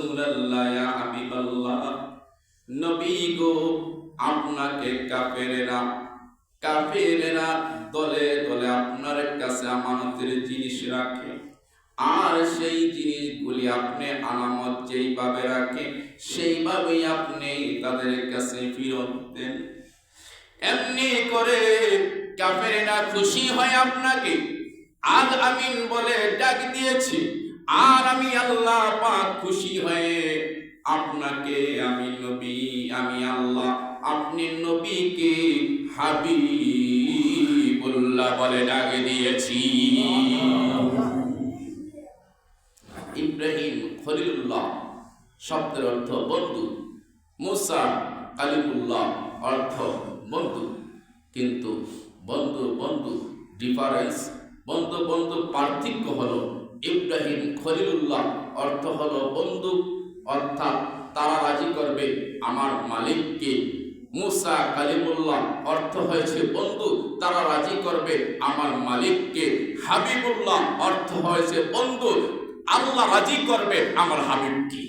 রাসূলুল্লাহ ইয়া হাবিবাল্লাহ, নবী গো, আপনাকে কাফেরেরা দলে দলে আপনার কাছে আমানতের জিনিস রাখে, আর সেই জিনিসগুলি আপনি আলামত যেইভাবে রাখে সেইভাবেই আপনি তাদের কাছে ফেরত দেন। এমনি করে কাফেরেরা খুশি হয় আপনাকে আল আমিন বলে ডাক দিয়েছে, আর আমি আল্লাহ পাক খুশি হয়ে আপনাকে আমি নবী, আমি আল্লাহ আপনি নবীকে হাবিবুল্লাহ বলে ডাক দিয়েছি। ইব্রাহিম খলিলুল্লাহ শব্দের অর্থ বন্ধু, মুসা কালিমুল্লাহ অর্থ বন্ধু। কিন্তু বন্ধু বন্ধু ডিফারেন্স, বন্ধু বন্ধু পার্থক্য হলো, ইব্রাহিম খলিলুল্লাহ অর্থ হলো বন্ধু, অর্থাৎ তারা রাজি করবে আমার মালিককে। মুসা কালিমুল্লাহ অর্থ হয়েছে বন্ধু, তারা রাজি করবে আমার মালিককে। হাবিবুল্লাহ অর্থ হয়েছে বন্ধু, আল্লাহ রাজি করবে আমার হাবিবকে।